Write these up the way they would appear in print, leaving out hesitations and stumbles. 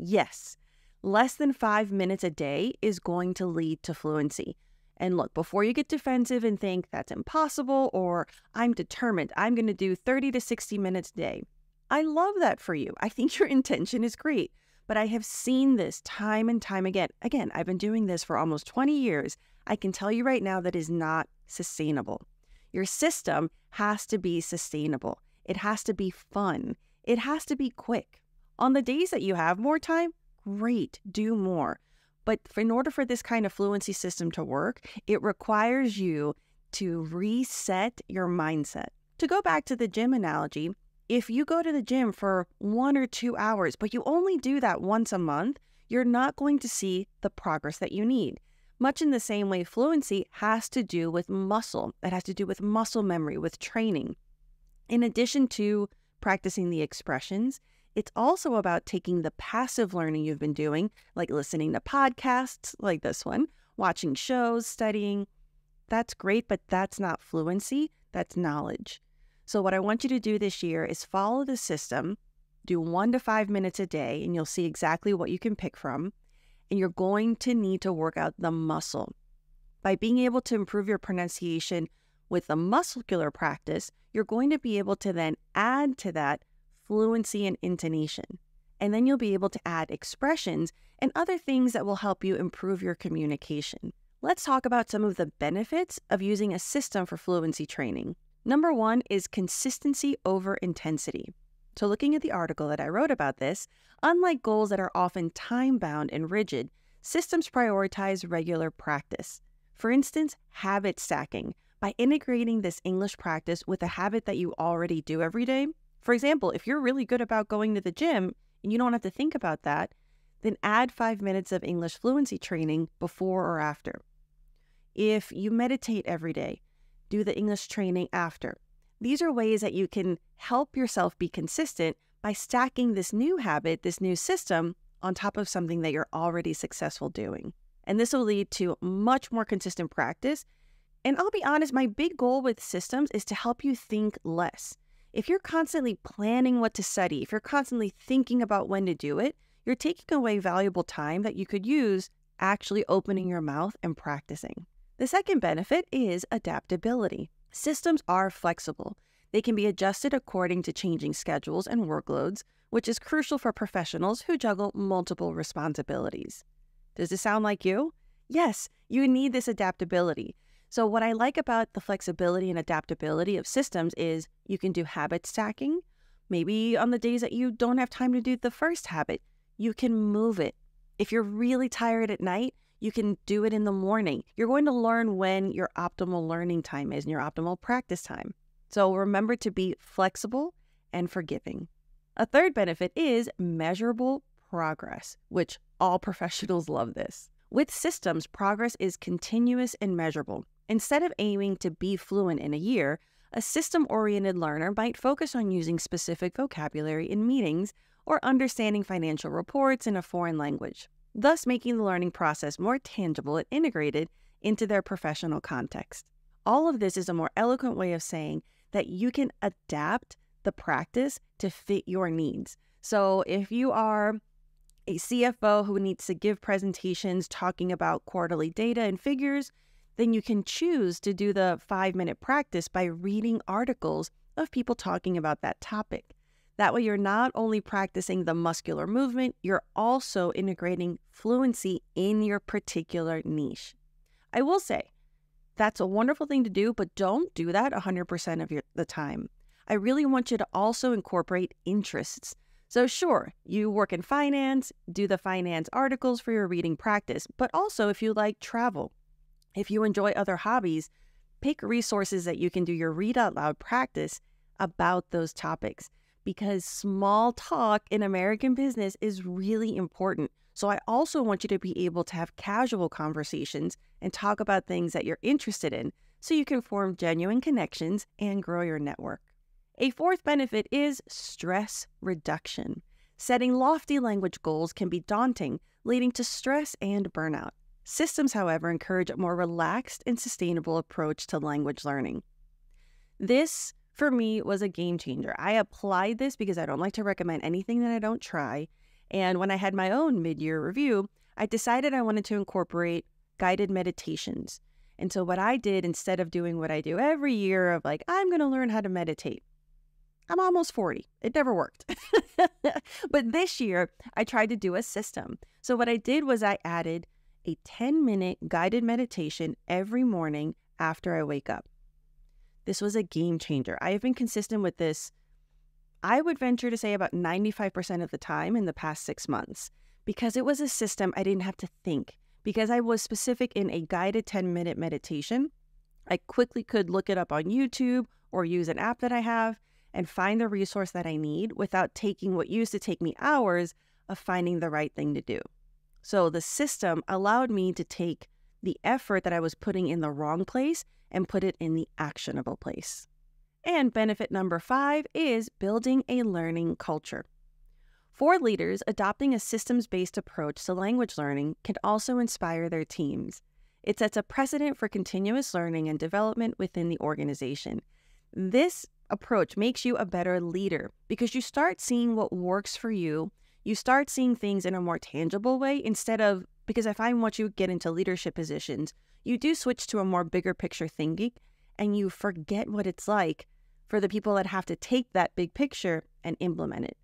Yes, less than 5 minutes a day is going to lead to fluency. And look, before you get defensive and think that's impossible or I'm determined, I'm going to do 30 to 60 minutes a day. I love that for you. I think your intention is great, but I have seen this time and time again. Again, I've been doing this for almost 20 years. I can tell you right now that is not sustainable. Your system has to be sustainable. It has to be fun. It has to be quick. On the days that you have more time, great, do more. But in order for this kind of fluency system to work, it requires you to reset your mindset. To go back to the gym analogy, if you go to the gym for 1 or 2 hours, but you only do that once a month, you're not going to see the progress that you need. Much in the same way, fluency has to do with muscle. It has to do with muscle memory, with training. In addition to practicing the expressions, it's also about taking the passive learning you've been doing, like listening to podcasts like this one, watching shows, studying. That's great, but that's not fluency, that's knowledge. So what I want you to do this year is follow the system, do 1 to 5 minutes a day, and you'll see exactly what you can pick from. And you're going to need to work out the muscle. By being able to improve your pronunciation with the muscular practice, you're going to be able to then add to that fluency and intonation. And then you'll be able to add expressions and other things that will help you improve your communication. Let's talk about some of the benefits of using a system for fluency training. Number 1 is consistency over intensity. So looking at the article that I wrote about this, unlike goals that are often time-bound and rigid, systems prioritize regular practice. For instance, habit stacking. By integrating this English practice with a habit that you already do every day. For example, if you're really good about going to the gym and you don't have to think about that, then add 5 minutes of English fluency training before or after. If you meditate every day, do the English training after. These are ways that you can help yourself be consistent by stacking this new habit, this new system, on top of something that you're already successful doing. And this will lead to much more consistent practice. And I'll be honest, my big goal with systems is to help you think less. If you're constantly planning what to study, if you're constantly thinking about when to do it, you're taking away valuable time that you could use actually opening your mouth and practicing. The second benefit is adaptability. Systems are flexible. They can be adjusted according to changing schedules and workloads, which is crucial for professionals who juggle multiple responsibilities. Does this sound like you? Yes, you need this adaptability. So what I like about the flexibility and adaptability of systems is you can do habit stacking. Maybe on the days that you don't have time to do the first habit, you can move it. If you're really tired at night, you can do it in the morning. You're going to learn when your optimal learning time is and your optimal practice time. So remember to be flexible and forgiving. A third benefit is measurable progress, which all professionals love this. With systems, progress is continuous and measurable. Instead of aiming to be fluent in a year, a system-oriented learner might focus on using specific vocabulary in meetings or understanding financial reports in a foreign language, thus making the learning process more tangible and integrated into their professional context. All of this is a more eloquent way of saying that you can adapt the practice to fit your needs. So if you are a CFO who needs to give presentations talking about quarterly data and figures, then you can choose to do the 5-minute practice by reading articles of people talking about that topic. That way you're not only practicing the muscular movement, you're also integrating fluency in your particular niche. I will say, that's a wonderful thing to do, but don't do that 100% of the time. I really want you to also incorporate interests. So sure, you work in finance, do the finance articles for your reading practice, but also if you like travel, if you enjoy other hobbies, pick resources that you can do your read out loud practice about those topics, because small talk in American business is really important. So I also want you to be able to have casual conversations and talk about things that you're interested in so you can form genuine connections and grow your network. A fourth benefit is stress reduction. Setting lofty language goals can be daunting, leading to stress and burnout. Systems, however, encourage a more relaxed and sustainable approach to language learning. This, for me, was a game changer. I applied this because I don't like to recommend anything that I don't try. And when I had my own mid-year review, I decided I wanted to incorporate guided meditations. And so what I did, instead of doing what I do every year of like, I'm going to learn how to meditate. I'm almost 40. It never worked. But this year, I tried to do a system. So what I did was I added a 10-minute guided meditation every morning after I wake up. This was a game changer. I have been consistent with this, I would venture to say about 95% of the time in the past 6 months, because it was a system I didn't have to think. Because I was specific in a guided 10-minute meditation, I quickly could look it up on YouTube or use an app that I have and find the resource that I need without taking what used to take me hours of finding the right thing to do. So the system allowed me to take the effort that I was putting in the wrong place and put it in the actionable place. And benefit number 5 is building a learning culture. For leaders, adopting a systems-based approach to language learning can also inspire their teams. It sets a precedent for continuous learning and development within the organization. This approach makes you a better leader because you start seeing what works for you. You start seeing things in a more tangible way instead of, because I find once you get into leadership positions, you do switch to a more bigger picture thinking and you forget what it's like for the people that have to take that big picture and implement it.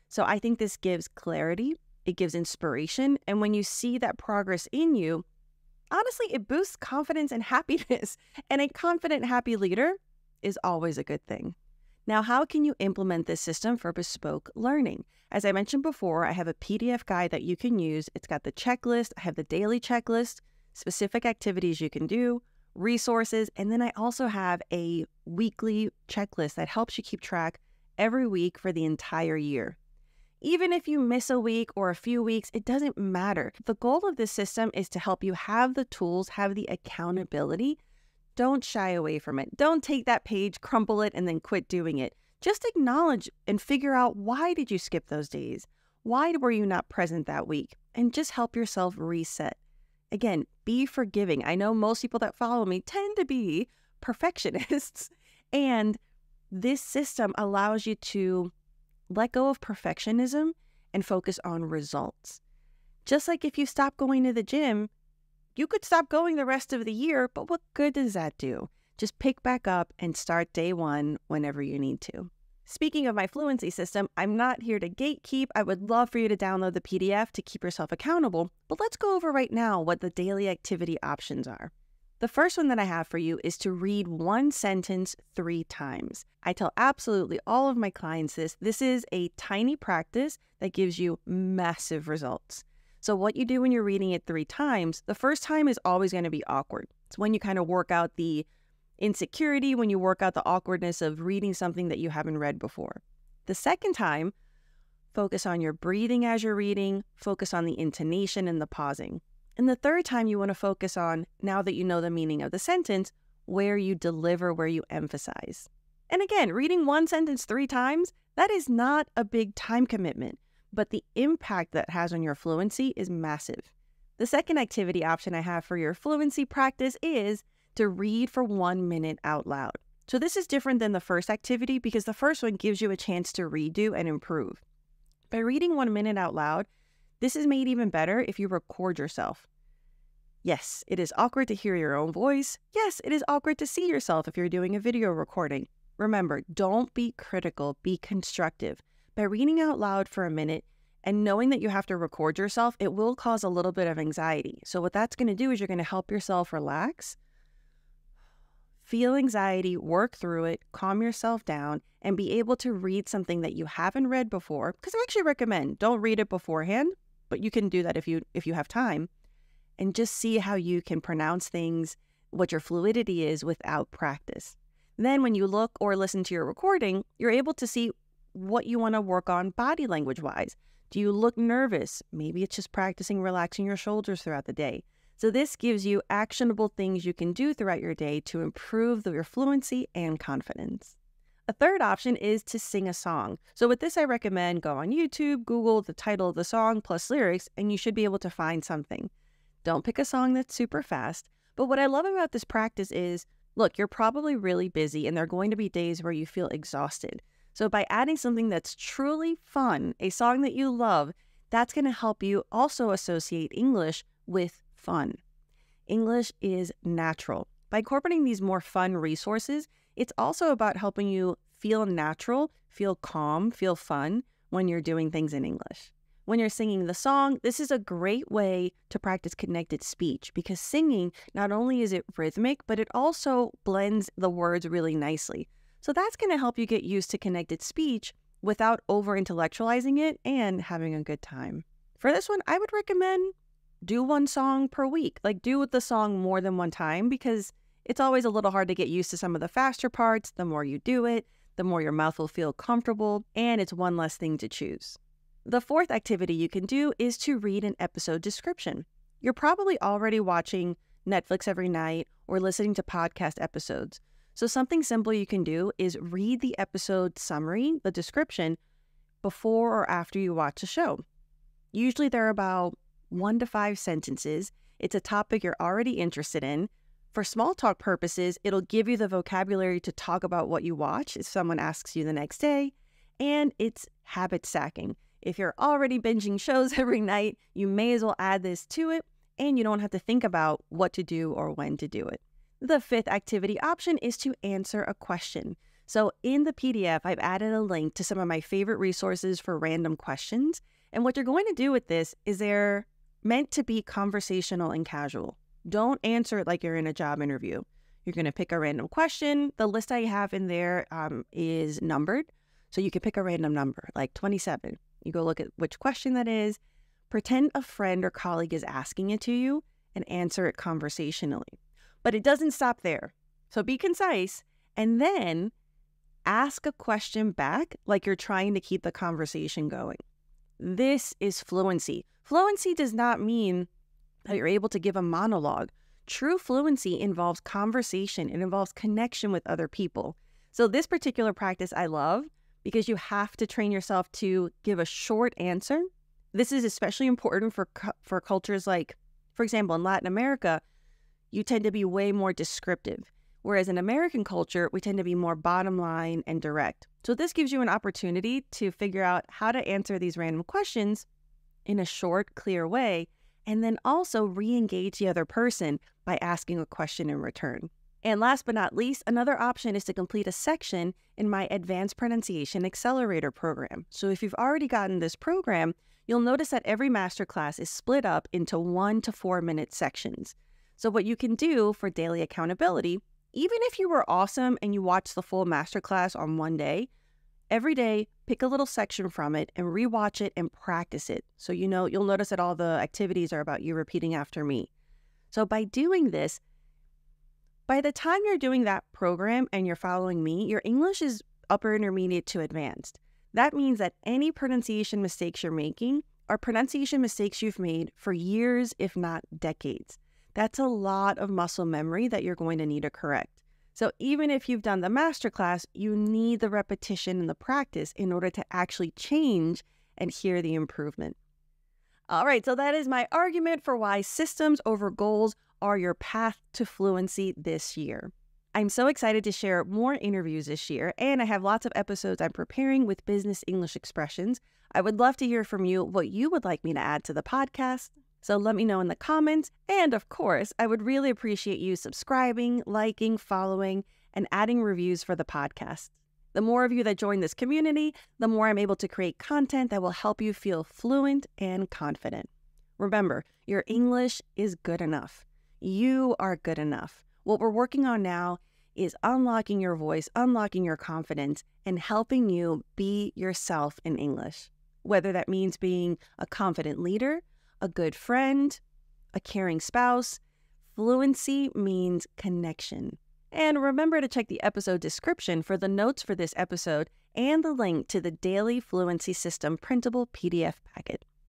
So I think this gives clarity, it gives inspiration, and when you see that progress in you, honestly, it boosts confidence and happiness. And a confident, happy leader is always a good thing. Now, how can you implement this system for bespoke learning? As I mentioned before, I have a PDF guide that you can use. It's got the checklist. I have the daily checklist, specific activities you can do, resources, and then I also have a weekly checklist that helps you keep track every week for the entire year. Even if you miss a week or a few weeks, it doesn't matter. The goal of this system is to help you have the tools, have the accountability. Don't shy away from it. Don't take that page, crumple it, and then quit doing it. Just acknowledge and figure out, why did you skip those days? Why were you not present that week? And just help yourself reset. Again, be forgiving. I know most people that follow me tend to be perfectionists, and this system allows you to let go of perfectionism and focus on results. Just like if you stop going to the gym, you could stop going the rest of the year, but what good does that do? Just pick back up and start day one whenever you need to. Speaking of my fluency system, I'm not here to gatekeep. I would love for you to download the PDF to keep yourself accountable, but let's go over right now what the daily activity options are. The first one that I have for you is to read one sentence 3 times. I tell absolutely all of my clients this. This is a tiny practice that gives you massive results. So what you do when you're reading it 3 times, the first time is always going to be awkward. It's when you kind of work out the insecurity, when you work out the awkwardness of reading something that you haven't read before. The second time, focus on your breathing as you're reading, focus on the intonation and the pausing. And the third time, you want to focus on, now that you know the meaning of the sentence, where you deliver, where you emphasize. And again, reading one sentence 3 times, that is not a big time commitment, but the impact that has on your fluency is massive. The second activity option I have for your fluency practice is to read for 1 minute out loud. So this is different than the first activity because the first one gives you a chance to redo and improve. By reading 1 minute out loud, this is made even better if you record yourself. Yes, it is awkward to hear your own voice. Yes, it is awkward to see yourself if you're doing a video recording. Remember, don't be critical, be constructive. By reading out loud for a minute and knowing that you have to record yourself, it will cause a little bit of anxiety. So what that's going to do is you're going to help yourself relax, feel anxiety, work through it, calm yourself down, and be able to read something that you haven't read before. Because I actually recommend, don't read it beforehand, but you can do that if you have time, and just see how you can pronounce things, what your fluidity is without practice. Then when you look or listen to your recording, you're able to see what you want to work on body language-wise. Do you look nervous? Maybe it's just practicing relaxing your shoulders throughout the day. So this gives you actionable things you can do throughout your day to improve your fluency and confidence. A third option is to sing a song. So with this, I recommend go on YouTube, Google the title of the song plus lyrics, and you should be able to find something. Don't pick a song that's super fast. But what I love about this practice is, look, you're probably really busy and there are going to be days where you feel exhausted. So by adding something that's truly fun, a song that you love, That's going to help you also associate English with fun. English is natural. By incorporating these more fun resources, it's also about helping you feel natural, feel calm, feel fun when you're doing things in English. When you're singing the song, this is a great way to practice connected speech because singing, not only is it rhythmic, but it also blends the words really nicely. So that's going to help you get used to connected speech without over-intellectualizing it and having a good time. For this one, I would recommend do one song per week. Like do the song more than one time because it's always a little hard to get used to some of the faster parts. The more you do it, the more your mouth will feel comfortable, and it's one less thing to choose. The fourth activity you can do is to read an episode description. You're probably already watching Netflix every night or listening to podcast episodes. So something simple you can do is read the episode summary, the description, before or after you watch the show. Usually they're about 1 to 5 sentences. It's a topic you're already interested in. For small talk purposes, it'll give you the vocabulary to talk about what you watch if someone asks you the next day. And it's habit stacking. If you're already binging shows every night, you may as well add this to it, and you don't have to think about what to do or when to do it. The fifth activity option is to answer a question. So in the PDF, I've added a link to some of my favorite resources for random questions. And what you're going to do with this is they're meant to be conversational and casual. Don't answer it like you're in a job interview. You're going to pick a random question. The list I have in there is numbered. So you can pick a random number, like 27. You go look at which question that is, pretend a friend or colleague is asking it to you, and answer it conversationally. But it doesn't stop there. So be concise, and then ask a question back like you're trying to keep the conversation going. This is fluency. Fluency does not mean that you're able to give a monologue. True fluency involves conversation. It involves connection with other people. So this particular practice I love because you have to train yourself to give a short answer. This is especially important for cultures like, for example, in Latin America, you tend to be way more descriptive. Whereas in American culture, we tend to be more bottom line and direct. So this gives you an opportunity to figure out how to answer these random questions in a short, clear way, and then also re-engage the other person by asking a question in return. And last but not least, another option is to complete a section in my Advanced Pronunciation Accelerator program. So if you've already gotten this program, you'll notice that every masterclass is split up into 1 to 4 minute sections. So what you can do for daily accountability, even if you were awesome and you watched the full masterclass on one day, every day, pick a little section from it and rewatch it and practice it. So you'll notice that all the activities are about you repeating after me. So by doing this, by the time you're doing that program and you're following me, your English is upper intermediate to advanced. That means that any pronunciation mistakes you're making are pronunciation mistakes you've made for years, if not decades. That's a lot of muscle memory that you're going to need to correct. So even if you've done the masterclass, you need the repetition and the practice in order to actually change and hear the improvement. All right, so that is my argument for why systems over goals are your path to fluency this year. I'm so excited to share more interviews this year, and I have lots of episodes I'm preparing with business English expressions. I would love to hear from you what you would like me to add to the podcast. So let me know in the comments. And of course, I would really appreciate you subscribing, liking, following, and adding reviews for the podcast. The more of you that join this community, the more I'm able to create content that will help you feel fluent and confident. Remember, your English is good enough. You are good enough. What we're working on now is unlocking your voice, unlocking your confidence, and helping you be yourself in English. Whether that means being a confident leader, a good friend, a caring spouse, fluency means connection. And remember to check the episode description for the notes for this episode and the link to the Daily Fluency System printable PDF packet.